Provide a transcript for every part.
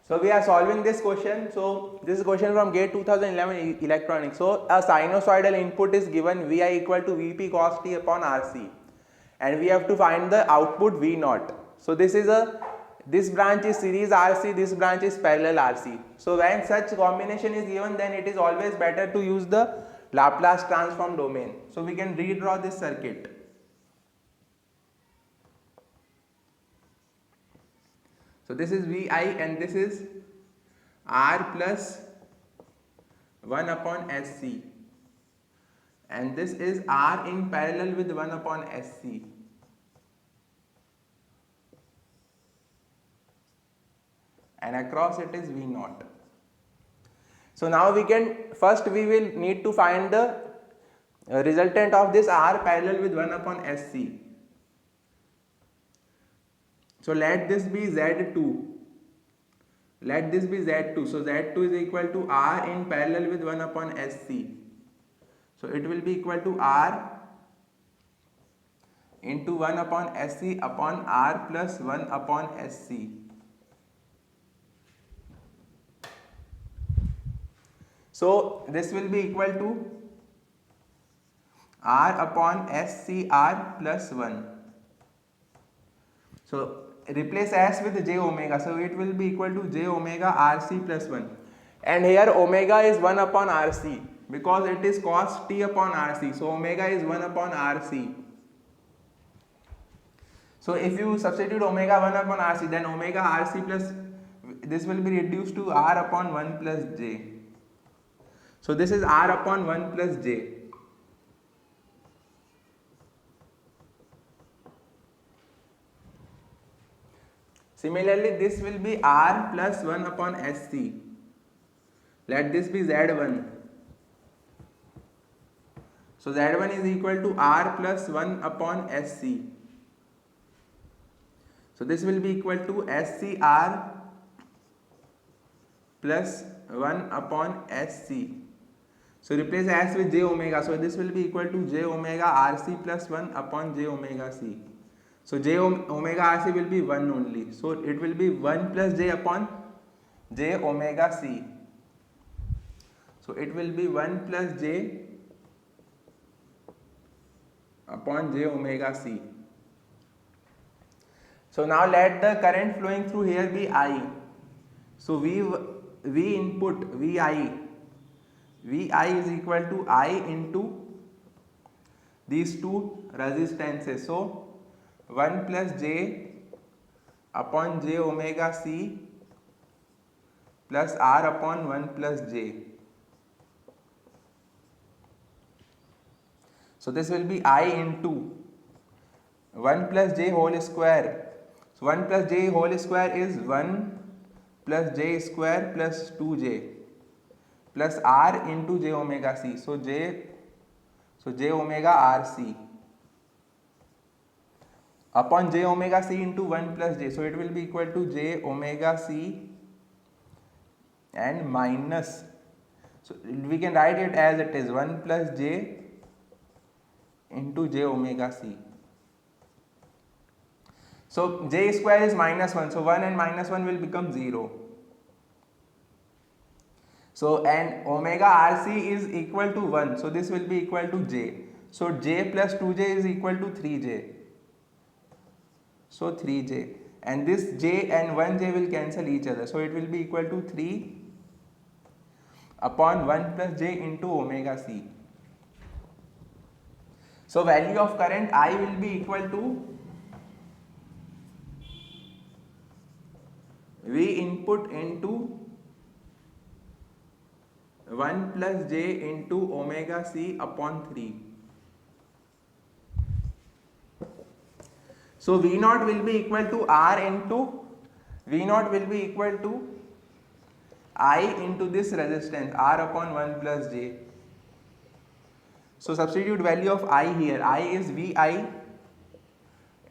So we are solving this question. So this is question from GATE 2011 electronics. So a sinusoidal input is given Vi equal to Vp cos t upon Rc, and we have to find the output V naught. So this branch is series RC, this branch is parallel RC. So when such combination is given, then it is always better to use the Laplace transform domain. So we can redraw this circuit. So this is Vi and this is R plus 1 upon Sc, and this is R in parallel with 1 upon Sc. And across it is V naught. So now we will need to find the resultant of this R parallel with 1 upon Sc. So let this be Z2. Let this be Z2. So Z2 is equal to R in parallel with 1 upon Sc. So it will be equal to R into 1 upon Sc upon R plus 1 upon Sc. So this will be equal to R upon SCR plus 1. So replace S with j omega, so it will be equal to j omega Rc plus 1, and here omega is 1 upon Rc because it is cos t upon Rc, so omega is 1 upon Rc. So if you substitute omega 1 upon Rc, then omega Rc plus this will be reduced to R upon 1 plus j. So this is R upon 1 plus j. Similarly, this will be R plus 1 upon Sc. Let this be Z1. So Z1 is equal to R plus 1 upon Sc. So this will be equal to SCR plus 1 upon Sc. So replace S with j omega. So this will be equal to j omega Rc plus 1 upon j omega C. So j omega Rc will be 1 only. So it will be 1 plus j upon j omega C. So it will be 1 plus j upon j omega C. So now let the current flowing through here be I. So V input Vi is equal to I into these two resistances. So 1 plus j upon j omega C plus R upon 1 plus j. So this will be I into 1 plus j whole square. So 1 plus j whole square is 1 plus j square plus 2j plus R into j omega C. So j omega Rc upon j omega C into 1 plus j. So it will be equal to j omega C and minus. So we can write it as it is 1 plus j into j omega C. So j square is minus 1. So 1 and minus 1 will become 0. So and omega Rc is equal to 1. So this will be equal to j. So j plus 2j is equal to 3j. So 3j, and this j and 1j will cancel each other. So it will be equal to 3 upon 1 plus j into omega C. So value of current I will be equal to V input into 1 plus j into omega C upon 3. So V naught will be equal to R into V naught will be equal to I into this resistance R upon 1 plus j. So substitute value of I here. I is Vi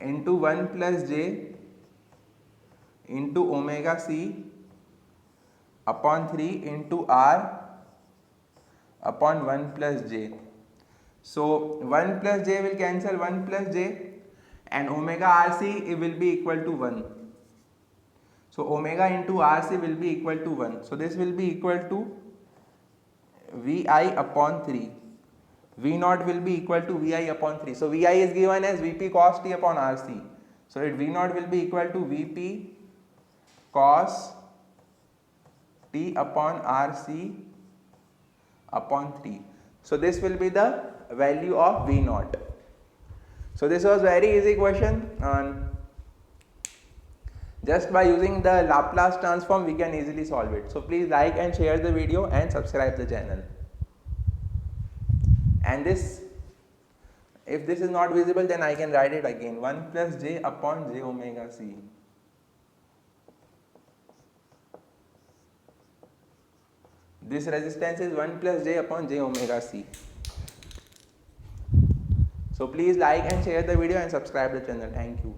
into 1 plus j into omega C upon 3 into R upon 1 plus j. So 1 plus j will cancel 1 plus j, and omega Rc will be equal to 1. So omega into RC will be equal to 1. So this will be equal to VI upon 3. V naught will be equal to VI upon 3. So VI is given as VP cos T upon RC. So V naught will be equal to VP cos T upon RC upon 3. So this will be the value of V naught. So this was very easy question, and just by using the Laplace transform we can easily solve it. So please like and share the video and subscribe the channel. And this, if this is not visible, then I can write it again, 1 plus j upon j omega c. This resistance is 1 plus j upon j omega c. So please like and share the video and subscribe the channel. Thank you.